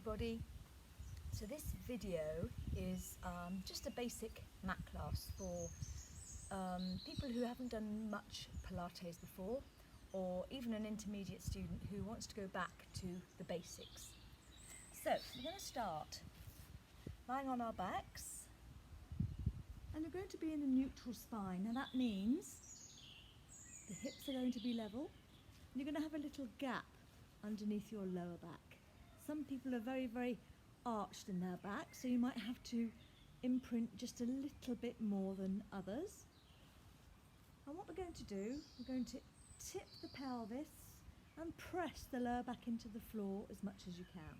everybody. So this video is just a basic mat class for people who haven't done much Pilates before, or even an intermediate student who wants to go back to the basics. So we're going to start lying on our backs, and you're going to be in a neutral spine, and that means the hips are going to be level, and you're going to have a little gap underneath your lower back. Some people are very arched in their back, so you might have to imprint just a little bit more than others. And what we're going to do, we're going to tip the pelvis and press the lower back into the floor as much as you can.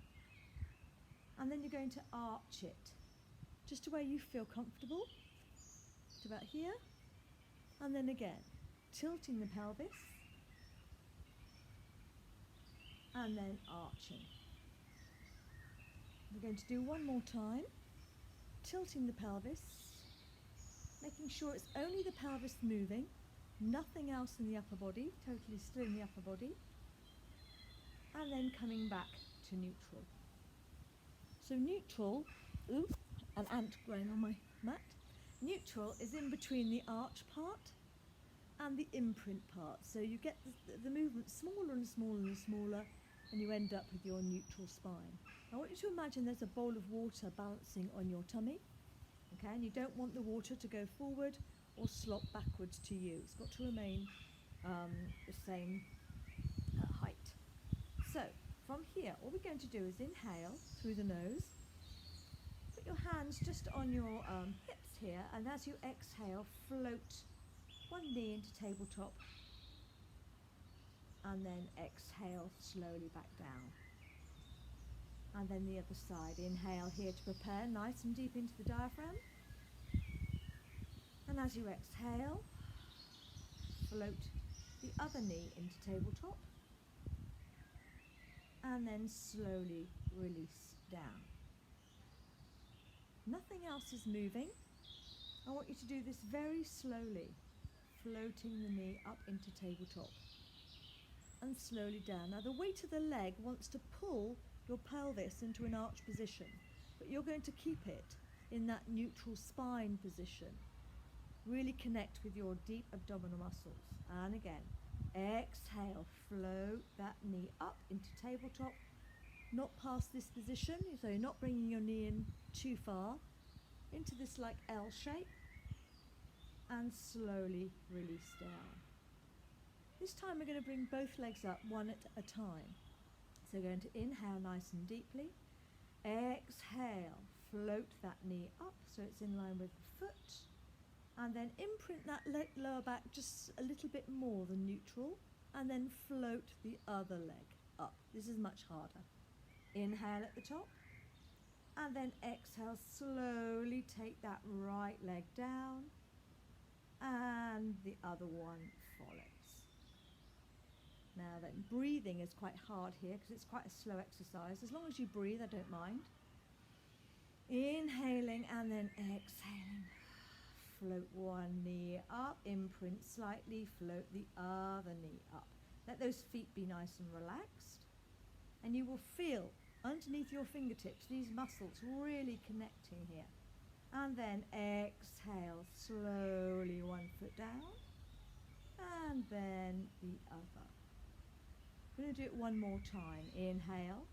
And then you're going to arch it, just to where you feel comfortable, to about here. And then again, tilting the pelvis, and then arching. We're going to do one more time, tilting the pelvis, making sure it's only the pelvis moving, nothing else in the upper body, totally still in the upper body, and then coming back to neutral. So neutral, an ant growing on my mat. Neutral is in between the arch part and the imprint part. So you get the movement smaller and smaller and smaller, and you end up with your neutral spine. I want you to imagine there's a bowl of water balancing on your tummy, okay? And you don't want the water to go forward or slop backwards to you. It's got to remain the same height. So from here, all we're going to do is inhale through the nose, put your hands just on your hips here, and as you exhale, float one knee into tabletop, and then exhale slowly back down. And then the other side, inhale here to prepare nice and deep into the diaphragm. And as you exhale, float the other knee into tabletop, and then slowly release down. Nothing else is moving. I want you to do this very slowly, floating the knee up into tabletop and slowly down. Now the weight of the leg wants to pull your pelvis into an arch position, but you're going to keep it in that neutral spine position. Really connect with your deep abdominal muscles. And again, exhale, float that knee up into tabletop, not past this position, so you're not bringing your knee in too far, into this like L shape, and slowly release down. This time we're going to bring both legs up one at a time. So we're going to inhale nice and deeply, exhale, float that knee up so it's in line with the foot, and then imprint that lower back just a little bit more than neutral, and then float the other leg up. This is much harder. Inhale at the top, and then exhale, slowly take that right leg down, and the other one follows. Now then, breathing is quite hard here because it's quite a slow exercise. As long as you breathe, I don't mind. Inhaling and then exhaling. Float one knee up, imprint slightly, float the other knee up. Let those feet be nice and relaxed. And you will feel underneath your fingertips these muscles really connecting here. And then exhale, slowly one foot down, and then the other. We're going to do it one more time. Inhale.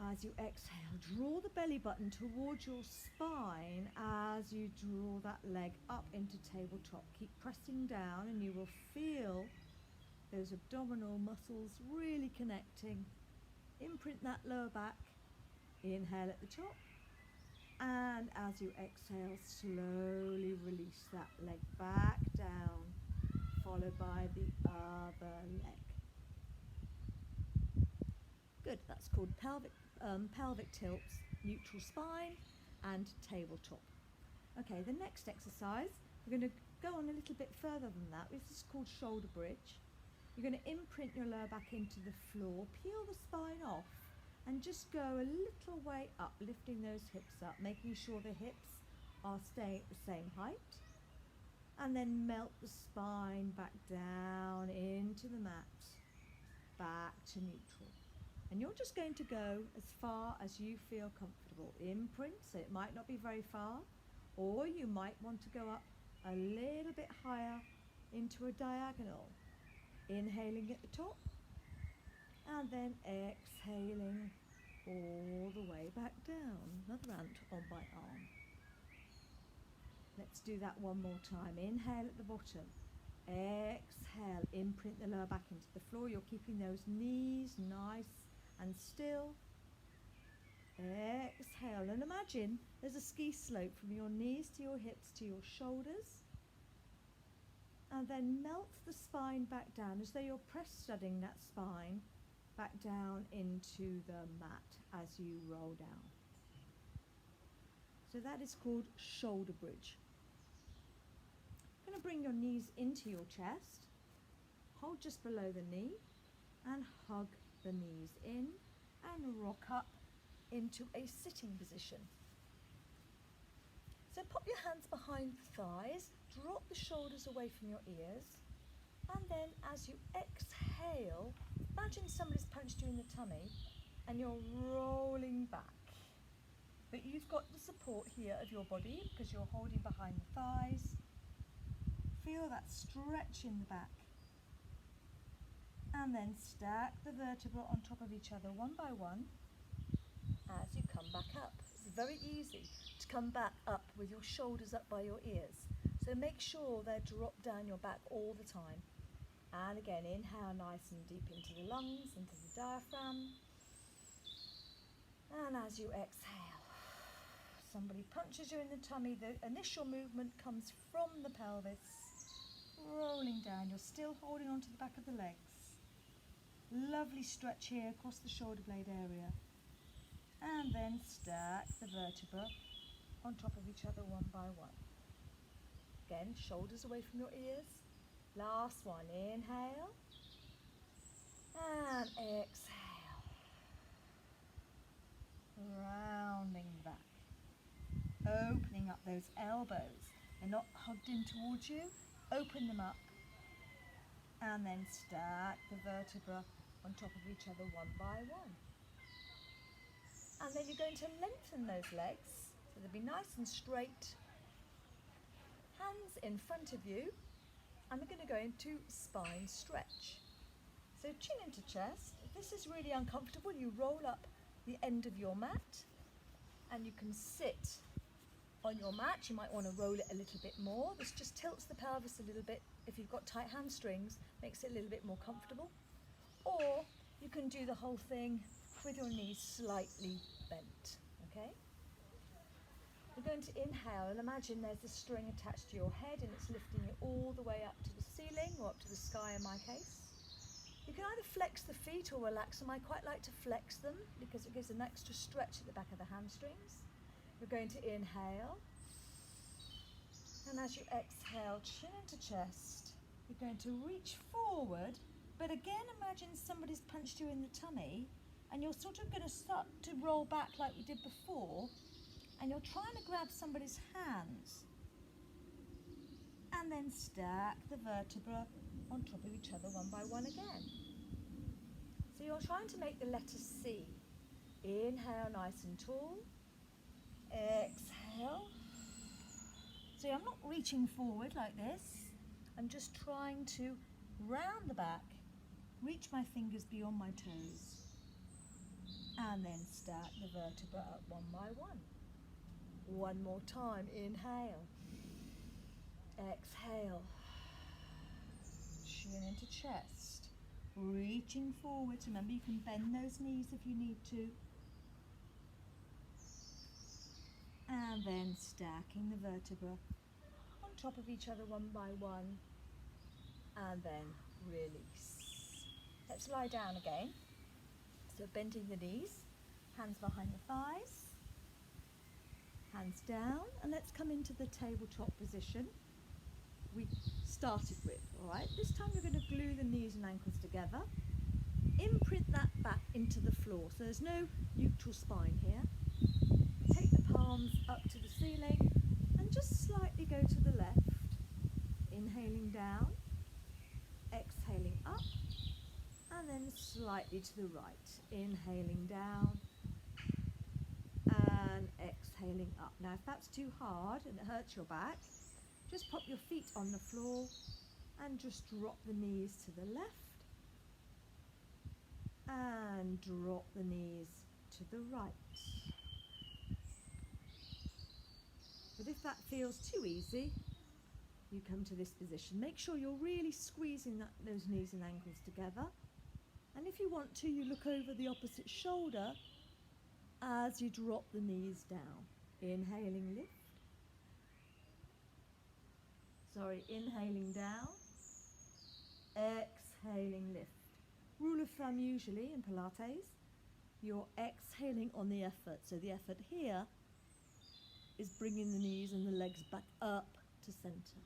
As you exhale, draw the belly button towards your spine as you draw that leg up into tabletop. Keep pressing down and you will feel those abdominal muscles really connecting. Imprint that lower back. Inhale at the top. And as you exhale, slowly release that leg back down, followed by the other leg. Good, that's called pelvic tilts, neutral spine, and tabletop. Okay, the next exercise, we're going to go on a little bit further than that. This is called shoulder bridge. You're going to imprint your lower back into the floor, peel the spine off, and just go a little way up, lifting those hips up, making sure the hips are staying at the same height. And then melt the spine back down into the mat, back to neutral. And you're just going to go as far as you feel comfortable. Imprint, so it might not be very far, or you might want to go up a little bit higher into a diagonal. Inhaling at the top, and then exhaling all the way back down. Another ant on my arm. Let's do that one more time. Inhale at the bottom. Exhale, imprint the lower back into the floor. You're keeping those knees nice and still. Exhale, and imagine there's a ski slope from your knees to your hips to your shoulders. And then melt the spine back down as though you're press studding that spine back down into the mat as you roll down. So that is called shoulder bridge. You're going to bring your knees into your chest, hold just below the knee, and hug the knees in and rock up into a sitting position. So pop your hands behind the thighs, drop the shoulders away from your ears, and then as you exhale, imagine somebody's punched you in the tummy and you're rolling back. But you've got the support here of your body because you're holding behind the thighs. Feel that stretch in the back. And then stack the vertebrae on top of each other one by one as you come back up. It's very easy to come back up with your shoulders up by your ears. So make sure they're dropped down your back all the time. And again, inhale nice and deep into the lungs, into the diaphragm. And as you exhale, somebody punches you in the tummy. The initial movement comes from the pelvis, rolling down. You're still holding onto the back of the legs. Lovely stretch here across the shoulder blade area. And then stack the vertebrae on top of each other one by one. Again, shoulders away from your ears. Last one, inhale and exhale. Rounding back. Opening up those elbows. They're not hugged in towards you. Open them up. And then stack the vertebra on top of each other one by one. And then you're going to lengthen those legs so they'll be nice and straight. Hands in front of you. And we're going to go into spine stretch. So chin into chest. If this is really uncomfortable, you roll up the end of your mat and you can sit on your mat. You might want to roll it a little bit more. This just tilts the pelvis a little bit. If you've got tight hamstrings, makes it a little bit more comfortable. Or you can do the whole thing with your knees slightly bent, okay? We're going to inhale and imagine there's a string attached to your head and it's lifting you all the way up to the ceiling or up to the sky in my case. You can either flex the feet or relax them. I quite like to flex them because it gives an extra stretch at the back of the hamstrings. We're going to inhale, and as you exhale, chin into chest, you're going to reach forward, but again imagine somebody's punched you in the tummy and you're sort of going to start to roll back like we did before, and you're trying to grab somebody's hands and then stack the vertebra on top of each other one by one again. So you're trying to make the letter C. Inhale nice and tall. Exhale. So I'm not reaching forward like this. I'm just trying to round the back, reach my fingers beyond my toes, and then stack the vertebra up one by one. One more time. Inhale. Exhale. Chin into chest. Reaching forward. Remember, you can bend those knees if you need to. And then stacking the vertebra on top of each other one by one. And then release. Let's lie down again. So bending the knees, hands behind the thighs, hands down, and let's come into the tabletop position we started with. All right, this time you're going to glue the knees and ankles together. Imprint that back into the floor, so there's no neutral spine here. Take the palms up to the ceiling and just slightly go to the left. Inhaling down, exhaling up, and then slightly to the right. inhaling down and exhaling up. Now if that's too hard and it hurts your back, just pop your feet on the floor and just drop the knees to the left and drop the knees to the right. But if that feels too easy, you come to this position. Make sure you're really squeezing those knees and ankles together. And if you want to, you look over the opposite shoulder as you drop the knees down. Inhaling, lift. Inhaling down. Exhaling, lift. Rule of thumb usually in Pilates, you're exhaling on the effort. So the effort here is bringing the knees and the legs back up to center.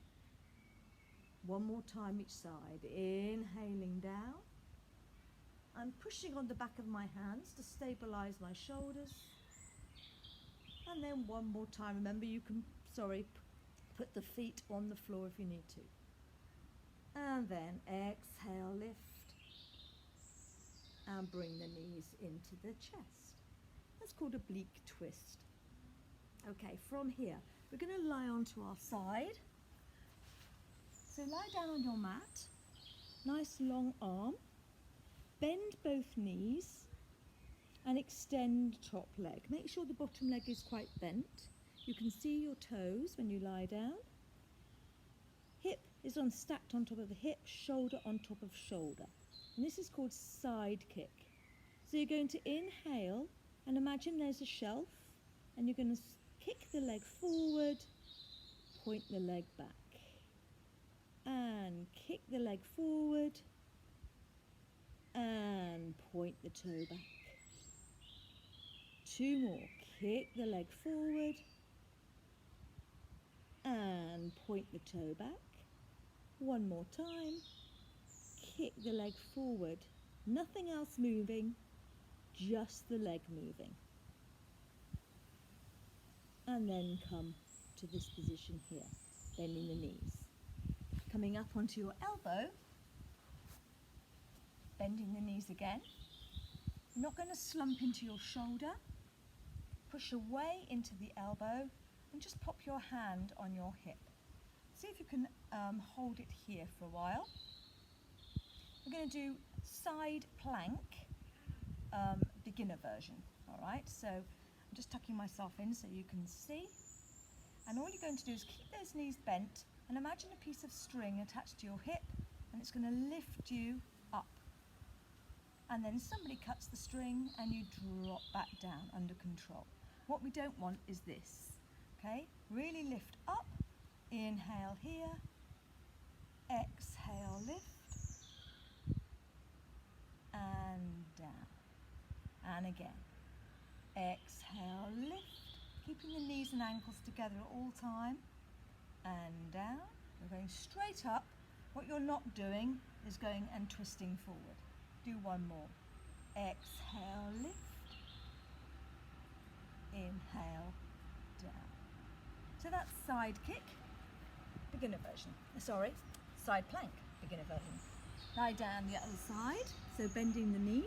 One more time each side. Inhaling down. I'm pushing on the back of my hands to stabilize my shoulders. And then one more time. Remember, you can, put the feet on the floor if you need to. And then exhale, lift. And bring the knees into the chest. That's called oblique twist. Okay, from here, we're going to lie onto our side. So lie down on your mat, nice long arm, bend both knees and extend top leg. Make sure the bottom leg is quite bent. You can see your toes when you lie down. Hip is stacked on top of the hip, shoulder on top of shoulder. And this is called side kick. So you're going to inhale and imagine there's a shelf and you're going to kick the leg forward, point the leg back. And kick the leg forward and point the toe back. Two more. Kick the leg forward and point the toe back. One more time. Kick the leg forward. Nothing else moving, just the leg moving. And then come to this position here, bending the knees. Coming up onto your elbow, bending the knees again. You're not going to slump into your shoulder. Push away into the elbow and just pop your hand on your hip. See if you can hold it here for a while. We're going to do side plank, beginner version. All right, so I'm just tucking myself in so you can see. And all you're going to do is keep those knees bent and imagine a piece of string attached to your hip, and it's going to lift you up. And then somebody cuts the string and you drop back down under control. What we don't want is this, okay? Really lift up, inhale here, exhale, lift, and down. And again, exhale, lift, keeping the knees and ankles together at all time. And down. We're going straight up. What you're not doing is going and twisting forward. Do one more. Exhale, lift. Inhale, down. So that's side kick, beginner version. Side plank, beginner version. Lie down the other side. So bending the knees.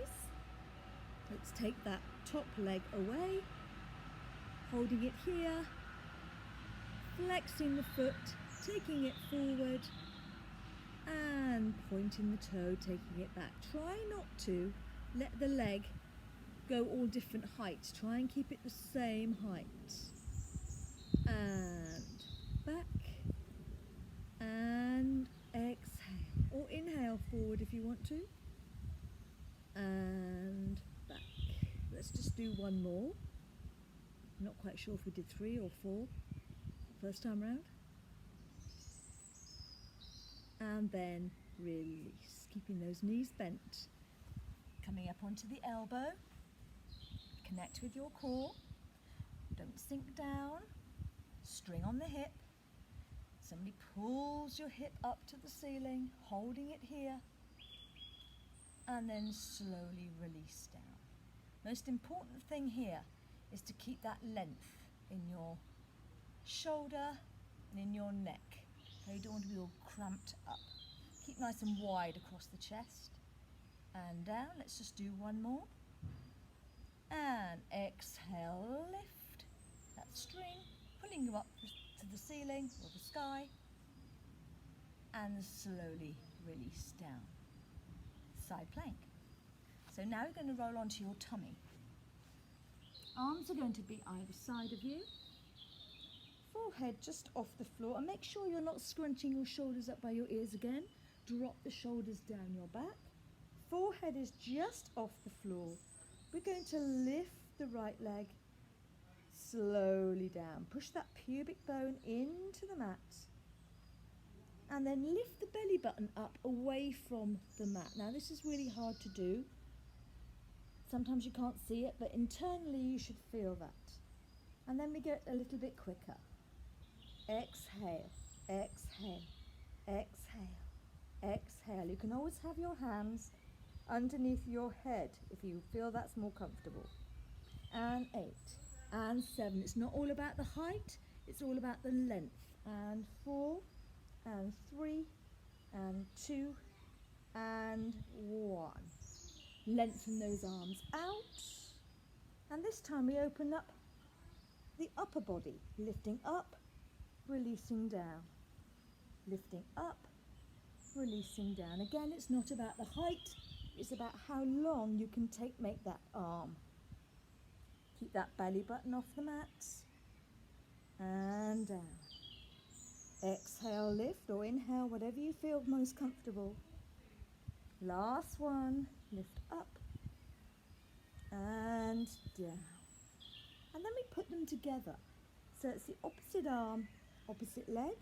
Let's take that top leg away. Holding it here. Flexing the foot, taking it forward and pointing the toe, taking it back. Try not to let the leg go all different heights. Try and keep it the same height. And back and exhale. Or inhale forward if you want to. And back. Let's just do one more. I'm not quite sure if we did 3 or 4. First time round. And then release, keeping those knees bent. Coming up onto the elbow. Connect with your core. Don't sink down. String on the hip. Somebody pulls your hip up to the ceiling, holding it here. And then slowly release down. Most important thing here is to keep that length in your shoulder and in your neck. Okay, you don't want to be all cramped up. Keep nice and wide across the chest. And down. Let's just do one more. the ceiling or the sky, and slowly release down. Side plank. So now you're going to roll onto your tummy. Arms are going to be either side of you. Forehead just off the floor, and make sure you're not scrunching your shoulders up by your ears again. Drop the shoulders down your back. Forehead is just off the floor. We're going to lift the right leg slowly down. Push that pubic bone into the mat. And then lift the belly button up away from the mat. Now this is really hard to do. Sometimes you can't see it, but internally you should feel that. And then we get a little bit quicker. Exhale, exhale, exhale, exhale. You can always have your hands underneath your head if you feel that's more comfortable. And 8, and 7. It's not all about the height, it's all about the length. And 4, and 3, and 2, and 1. Lengthen those arms out. And this time we open up the upper body, lifting up, releasing down. Lifting up, releasing down. Again, it's not about the height, it's about how long you can make that arm. Keep that belly button off the mat. And down. Exhale, lift, or inhale, whatever you feel most comfortable. Last one, lift up and down. And then we put them together. So it's the opposite arm, opposite leg,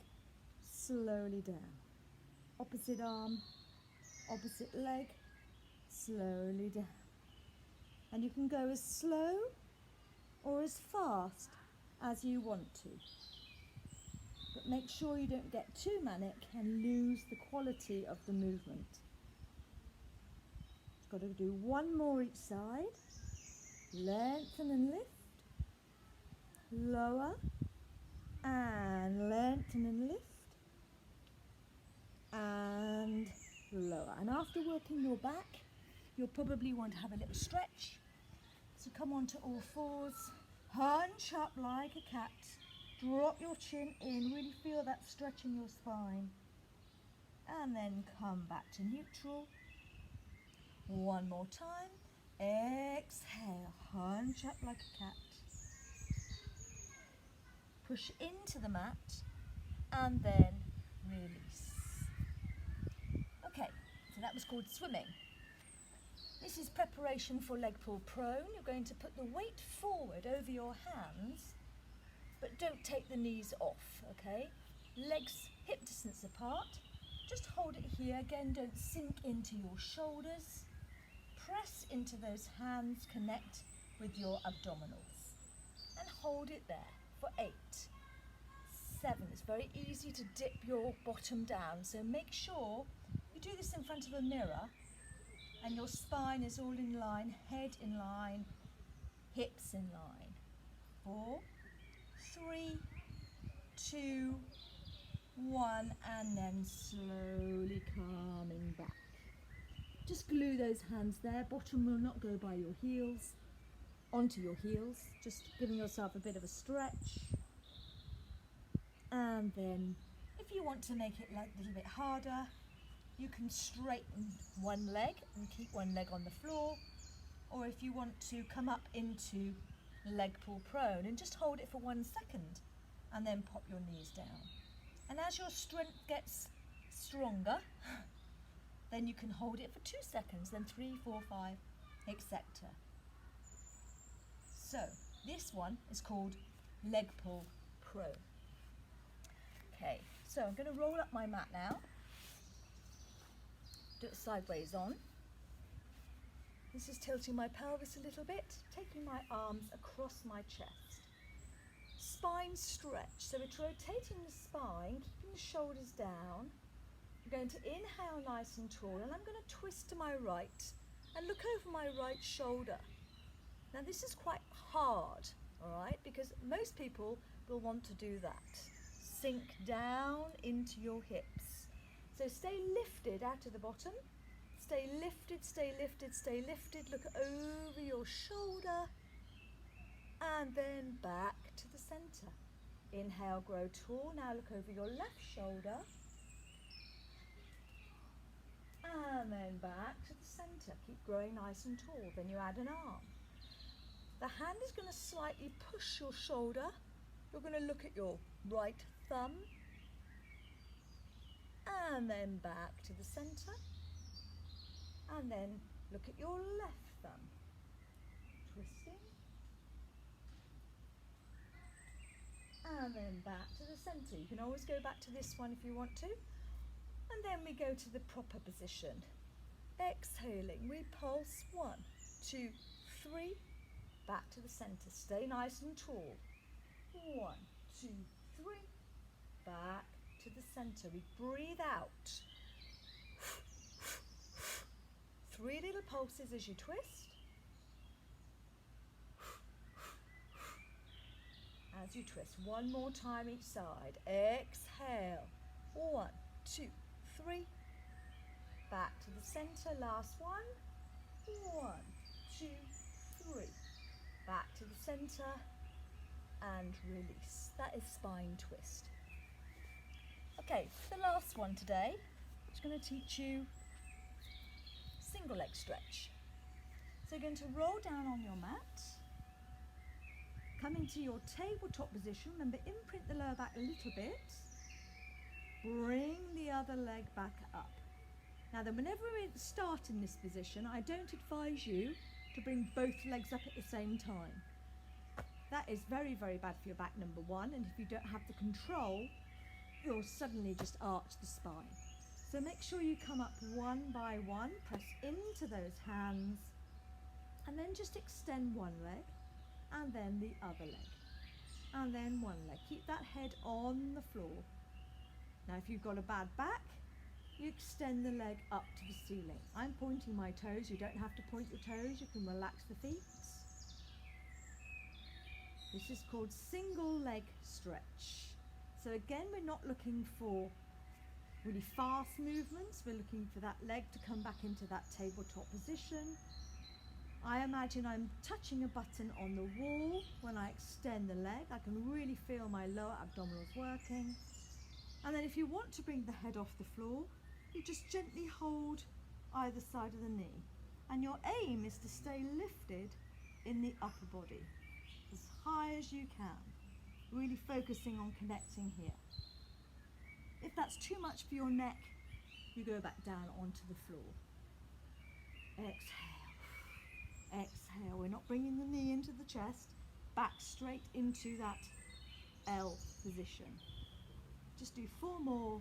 slowly down. Opposite arm, opposite leg, slowly down. And you can go as slow or as fast as you want to. But make sure you don't get too manic and lose the quality of the movement. Got to do one more each side. Lengthen and lift. Lower and lengthen and lift. And lower. And after working your back, you'll probably want to have a little stretch. So come on to all fours. Hunch up like a cat. Drop your chin in. Really feel that stretch in your spine. And then come back to neutral. One more time. Exhale. Hunch up like a cat. Push into the mat and then release. Okay, so that was called swimming. This is preparation for leg pull prone. You're going to put the weight forward over your hands, but don't take the knees off, okay? Legs hip distance apart. Just hold it here. Again, don't sink into your shoulders. Press into those hands, connect with your abdominals. And hold it there for 8, 7. It's very easy to dip your bottom down, so make sure you do this in front of a mirror and your spine is all in line, head in line, hips in line. 4, 3, 2, 1, and then slowly coming back. Just glue those hands there. Bottom will not go by your heels, onto your heels. Just giving yourself a bit of a stretch. And then, if you want to make it a little bit harder, you can straighten one leg and keep one leg on the floor. Or if you want to come up into leg pull prone and just hold it for 1 second and then pop your knees down. And as your strength gets stronger, then you can hold it for 2 seconds, then 3, 4, 5, etc. So this one is called leg pull prone. Okay, so I'm going to roll up my mat now. Do it sideways on. This is tilting my pelvis a little bit, taking my arms across my chest. Spine stretch, so we're rotating the spine, keeping the shoulders down. I'm going to inhale nice and tall, and I'm going to twist to my right and look over my right shoulder. Now this is quite hard, all right, because most people will want to do that. Sink down into your hips. So stay lifted out of the bottom. Stay lifted, stay lifted, stay lifted. Look over your shoulder and then back to the center. Inhale, grow tall. Now look over your left shoulder. And then back to the centre. Keep growing nice and tall. Then you add an arm. The hand is going to slightly push your shoulder. You're going to look at your right thumb. And then back to the centre. And then look at your left thumb. Twisting. And then back to the centre. You can always go back to this one if you want to. And then we go to the proper position. Exhaling, we pulse 1, 2, 3, back to the centre. Stay nice and tall. 1, 2, 3, back to the centre. We breathe out. 3 little pulses as you twist. As you twist, 1 more time each side. Exhale. 1, 2, 3. Back to the centre. Last one. 1, 2, 3. Back to the centre and release. That is spine twist. Okay, the last one today. It's going to teach you single leg stretch. So you're going to roll down on your mat. Come into your tabletop position. Remember, imprint the lower back a little bit. Bring the other leg back up. Now then, whenever we start in this position, I don't advise you to bring both legs up at the same time. That is very, very bad for your back, number one, and if you don't have the control, you'll suddenly just arch the spine. So make sure you come up one by one, press into those hands, and then just extend one leg, and then the other leg, and then one leg. Keep that head on the floor. Now if you've got a bad back, you extend the leg up to the ceiling. I'm pointing my toes. You don't have to point your toes. You can relax the feet. This is called single leg stretch. So again, we're not looking for really fast movements. We're looking for that leg to come back into that tabletop position. I imagine I'm touching a button on the wall when I extend the leg. I can really feel my lower abdominals working. And then if you want to bring the head off the floor, you just gently hold either side of the knee. And your aim is to stay lifted in the upper body as high as you can, really focusing on connecting here. If that's too much for your neck, you go back down onto the floor. Exhale, exhale. We're not bringing the knee into the chest, back straight into that L position. Just do 4 more.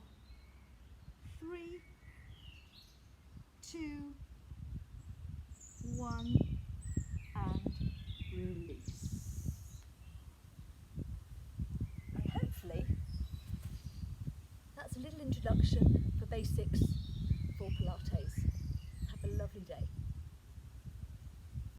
3, 2, 1, and release. And hopefully that's a little introduction for basics for Pilates. Have a lovely day.